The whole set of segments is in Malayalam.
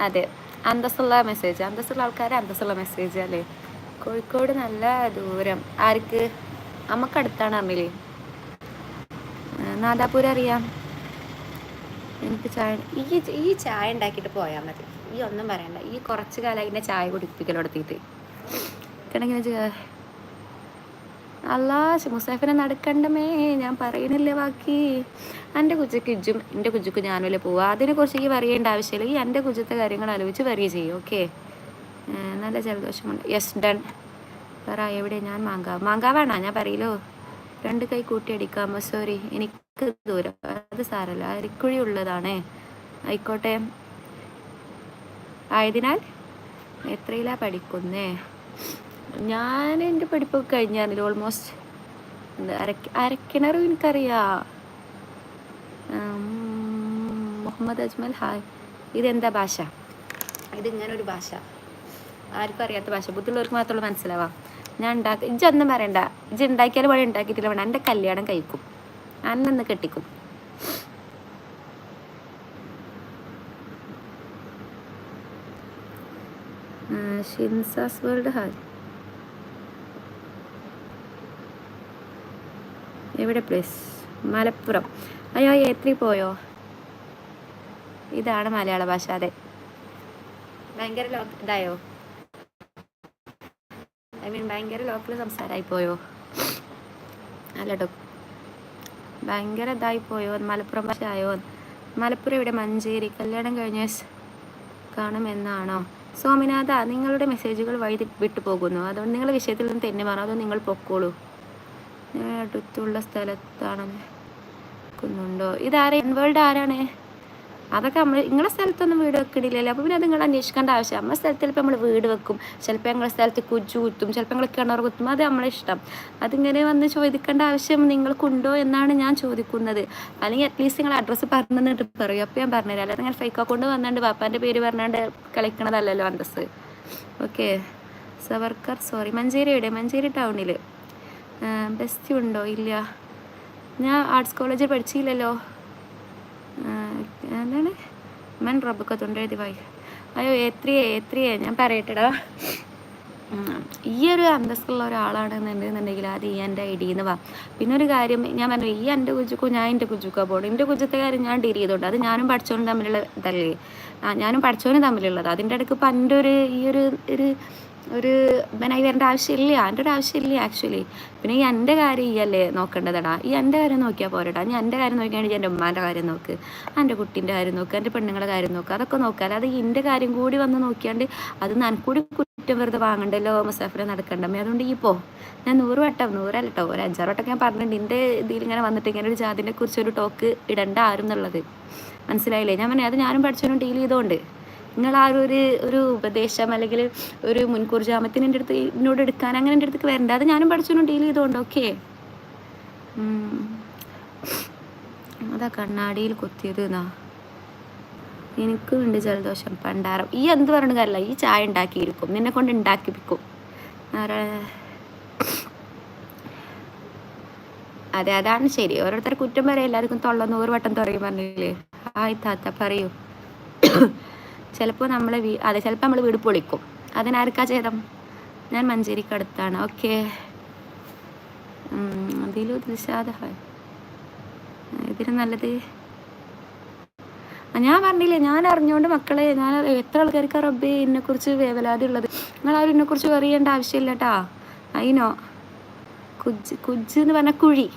അതെ, അന്തസ്സുള്ള മെസ്സേജ്, അന്തസ്സുള്ള ആൾക്കാർ അന്തസ്സുള്ള മെസ്സേജ് അല്ലേ. കോഴിക്കോട് നല്ല ദൂരം. ആർക്ക്? നമുക്കടുത്താണ് അമ്മിലി. നാദാപുരം അറിയാം. എനിക്ക് ചായ ഈ ചായ ഉണ്ടാക്കിയിട്ട് പോയാൽ മതി. ഈ ഒന്നും പറയണ്ട. ഈ കുറച്ച് കാലം അതിൻ്റെ ചായ കുടിപ്പിക്കലെടുത്തിട്ട് കിടങ്ങനെ അല്ലാ മുസാഫിനെ നടക്കണ്ടമേ. ഞാൻ പറയണില്ലേ ബാക്കി. എൻ്റെ കുജക്ക് ഇജ്ജും എൻ്റെ കുജുക്ക് ഞാനുമല്ലേ പോവുക. അതിനെക്കുറിച്ച് ഈ പറയേണ്ട ആവശ്യമില്ല. ഈ എൻ്റെ കുജത്തെ കാര്യങ്ങൾ ആലോചിച്ച് പറയുക ചെയ്യും. ഓക്കെ, നല്ല ജലദോഷമുണ്ട്. Yes done. പറ എവിടെ? ഞാൻ മാങ്കാവാണോ? ഞാൻ പറയലോ 2 കൈ കൂട്ടി അടിക്കാമോ? സോറി, എനിക്ക് ദൂരം. അത് സാരല്ല, അരിക്കുഴി ഉള്ളതാണേ. ആയിക്കോട്ടെ. ആയതിനാൽ എത്രയിലാ പഠിക്കുന്നേ? ഞാൻ എൻ്റെ പഠിപ്പൊക്കെ കഴിഞ്ഞാൽ ഓൾമോസ്റ്റ്. അരക്കിണറും എനിക്കറിയാം. മുഹമ്മദ് അജ്മൽ ഹായ്. ഇതെന്താ ഭാഷ? ഇതിങ്ങനെ ഒരു ഭാഷ, ആർക്കും അറിയാത്ത ഭാഷ. ബുദ്ധിയുള്ളവർക്ക് മാത്രമേ മനസ്സിലാവാം. ഞാൻ ഇജ്ജൊന്നും പറയണ്ട. ഇജ്ജ് ഉണ്ടാക്കിയാലും വഴി ഉണ്ടാക്കിയിട്ടില്ല വേണം. എൻ്റെ കല്യാണം കഴിക്കും, അന്നൊന്ന് കെട്ടിക്കും. ഷിൻസാസ് വേൾഡ് ഹായ്. എവിടെ പ്ലേസ്? മലപ്പുറം. അയ്യോ, എത്ര പോയോ? ഇതാണ് മലയാള ഭാഷ. അതെ, ഭയങ്കര ഇതായോ? ഭയങ്കര ലോക്കൽ സംസാരമായി പോയോ? അല്ലട്ടോ, ഭയങ്കര ഇതായി പോയോ? മലപ്പുറം ഭാഷ ആയോ? മലപ്പുറം ഇവിടെ? മഞ്ചേരി. കല്യാണം കഴിഞ്ഞ കാണുമെന്നാണോ? സ്വാമിനാഥ, നിങ്ങളുടെ മെസ്സേജുകൾ വഴി വിട്ടു പോകുന്നു. അതുകൊണ്ട് നിങ്ങളുടെ വിഷയത്തിൽ നിന്ന് തന്നെ മാറും. അതോ നിങ്ങൾ പൊക്കോളൂ. ഞാൻ അടുത്തുള്ള സ്ഥലത്താണെന്ന് ുണ്ടോ? ഇതാരെ വേൾഡ് ആരാണ്? അതൊക്കെ നമ്മൾ നിങ്ങളുടെ സ്ഥലത്തൊന്നും വീട് വെക്കണില്ലല്ലോ. അപ്പോൾ പിന്നെ അത് നിങ്ങൾ അന്വേഷിക്കേണ്ട ആവശ്യം. നമ്മുടെ സ്ഥലത്ത് ചിലപ്പോൾ നമ്മൾ വീട് വെക്കും, ചിലപ്പോൾ ഞങ്ങളുടെ സ്ഥലത്ത് കുജു കുത്തും, ചിലപ്പോൾ ഞങ്ങൾ കിണർ കുത്തും. അത് നമ്മളെ ഇഷ്ടം. അതിങ്ങനെ വന്ന് ചോദിക്കേണ്ട ആവശ്യം നിങ്ങൾക്കുണ്ടോ എന്നാണ് ഞാൻ ചോദിക്കുന്നത്. അല്ലെങ്കിൽ അറ്റ്ലീസ്റ്റ് നിങ്ങൾ അഡ്രസ്സ് പറഞ്ഞിട്ട് പറയും, അപ്പോൾ ഞാൻ പറഞ്ഞുതരാം. അല്ലാതെ നിങ്ങൾ ഫേക്ക് അക്കൗണ്ട് വന്നാണ്ട് പാപ്പാൻ്റെ പേര് പറഞ്ഞാണ്ട് കളിക്കണതല്ലല്ലോ അന്തസ്. Okay, Savarkar sorry. മഞ്ചേരി എവിടെ? മഞ്ചേരി ടൗണിൽ. ബെസ്റ്റ് ഉണ്ടോ? ഇല്ല, ഞാൻ ആർട്സ് കോളേജിൽ പഠിച്ചില്ലല്ലോ. എന്താണ് മൻ റബ്ബൊക്കെ തൊണ്ടെഴുതി വായി. അയ്യോ, എത്രയേ ഞാൻ പറയട്ടെടാ. ഈ ഒരു അന്തസ്സുള്ള ഒരാളാണെന്നുണ്ടെന്നുണ്ടെങ്കിൽ അത് ഈ എൻ്റെ ഐഡിന്ന് വാ. പിന്നെ ഒരു കാര്യം ഞാൻ പറഞ്ഞു, ഈ എൻ്റെ കുജുക്കോ ഞാൻ എൻ്റെ കുജുക്കോ പോകണം. എൻ്റെ കുജത്തെ കാര്യം ഞാൻ ഡീൽ ചെയ്തോണ്ട് അത് ഞാനും പഠിച്ചോനും തമ്മിലുള്ള ഇതല്ലേ. ഞാനും പഠിച്ചോനും തമ്മിലുള്ളത്. അതിൻ്റെ ഇടയ്ക്ക് ഇപ്പം എൻ്റെ ഒരു ഇവനായി വരേണ്ട ആവശ്യമില്ല. എൻ്റെ ഒരു ആവശ്യമില്ല ആക്ച്വലി. പിന്നെ ഈ എൻ്റെ കാര്യം ഈ അല്ലേ നോക്കേണ്ടതടാ. ഈ എൻ്റെ കാര്യം നോക്കിയാൽ പോരടാ. ഞാൻ എൻ്റെ കാര്യം നോക്കിയാണെങ്കിൽ എൻ്റെ ഉമ്മാൻ്റെ കാര്യം നോക്ക്, എൻ്റെ കുട്ടീൻ്റെ കാര്യം നോക്ക്, എൻ്റെ പെണ്ണുങ്ങളുടെ കാര്യം നോക്ക്. അതൊക്കെ നോക്കാം. അത് എൻ്റെ കാര്യം കൂടി വന്ന് നോക്കിയാണ്ട് അത് നനക്കൂടി കുറ്റം വെറുതെ വാങ്ങണ്ടല്ലോ. മുസാഫിനെ നടക്കണ്ടമ്മേ. അതുകൊണ്ട് ഈ ഞാൻ 100 വട്ടം 100 അല്ലട്ടോ, ഒരു 5-6 വട്ടം ഞാൻ പറഞ്ഞിട്ടുണ്ട്. എൻ്റെ ഇതിൽ ഇങ്ങനെ വന്നിട്ട് ഇങ്ങനെ ഒരു ജാതിനെ കുറിച്ചൊരു ടോക്ക് ഇടണ്ട ആരും എന്നുള്ളത് മനസ്സിലായില്ലേ? ഞാൻ പറഞ്ഞു, അത് ഞാനും പഠിച്ചവനും ഡീൽ ചെയ്തോണ്ട് നിങ്ങൾ ആ ഒരു ഉപദേശം അല്ലെങ്കിൽ ഒരു മുൻകൂർ ജാമ്യത്തിന് എൻ്റെ അടുത്ത് എന്നോട് എടുക്കാൻ അങ്ങനെ എൻ്റെ അടുത്തേക്ക് വരണ്ട. അത് ഞാനും പഠിച്ചോനും ഡീൽ ചെയ്തോണ്ട്. ഓക്കെ, അതാ കണ്ണാടിയിൽ കുത്തിയത് എന്നാ. എനിക്കും ഉണ്ട് ജലദോഷം പണ്ടാരം. ഈ എന്ത് പറഞ്ഞ കാര്യമില്ല, ഈ ചായ ഉണ്ടാക്കിയിരിക്കും, നിന്നെ കൊണ്ട് ഉണ്ടാക്കിപ്പിക്കും. അതെ, അതാണ് ശരി. ഓരോരുത്തർ കുറ്റം പറയാം. എല്ലാവർക്കും 100 വട്ടം തുറയും പറഞ്ഞില്ലേ? ഹായ് താത്ത, പറയൂ. ചിലപ്പോൾ അതെ, ചിലപ്പോൾ നമ്മൾ വീട് പൊളിക്കും. അതിനാർക്കാ ചെയ്തം? ഞാൻ മഞ്ചേരിക്ക് അടുത്താണ്. ഓക്കെ, അതിലും ദിൽഷാദ് ഹായ്. ഇതിന് നല്ലത് ഞാൻ പറഞ്ഞില്ലേ, ഞാൻ അറിഞ്ഞുകൊണ്ട് മക്കളെ. ഞാൻ എത്ര ആൾക്കാർക്ക് റബ്ബേ എന്നെക്കുറിച്ച് വേവലാതി ഉള്ളത്. നിങ്ങളാരും എന്നെക്കുറിച്ച് അറിയേണ്ട ആവശ്യമില്ല കേട്ടാ. അതിനോ കുജ് എന്ന് പറഞ്ഞ കുഴി.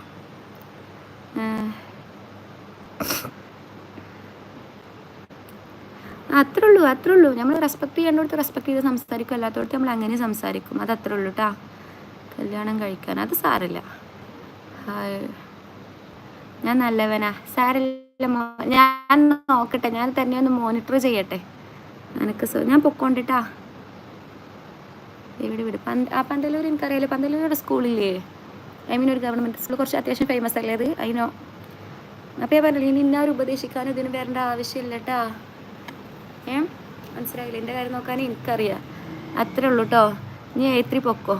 അത്രേ ഉള്ളൂ. നമ്മൾ റെസ്പെക്ട് ചെയ്യേണ്ടടുത്ത് റെസ്പെക്ട് ചെയ്ത് സംസാരിക്കും, അല്ലാത്തടത്ത് നമ്മൾ അങ്ങനെ സംസാരിക്കും. അത് അത്രേ ഉള്ളൂ കേട്ടാ. കല്യാണം കഴിക്കാൻ അത് സാരില്ല. ഞാൻ നല്ലവനാ. സാരില്ല, ഞാൻ നോക്കട്ടെ. ഞാൻ തന്നെ ഒന്ന് മോണിറ്റർ ചെയ്യട്ടെ. എനിക്ക് ഞാൻ പൊക്കോണ്ടിട്ടാ. എവിടെ വിട്? പന്തലൂർ എനിക്കറിയാലോ. പന്തലൂർ സ്കൂളില്ലേ? ഒരു ഗവൺമെൻറ് സ്കൂൾ, കുറച്ച് അത്യാവശ്യം ഫേമസ് അല്ലേ അത്? അതിനോ? അപ്പോൾ ഞാൻ പറഞ്ഞില്ലേ, ഇനി ഇന്നാരും ഉപദേശിക്കാനും ഇതിന് വരേണ്ട ആവശ്യമില്ല കേട്ടാ. മനസ്സിലായില്ല? എൻ്റെ കാര്യം നോക്കാൻ എനിക്കറിയാം. അത്രേ ഉള്ളൂ കേട്ടോ. നീ എത്ര പൊക്കോ.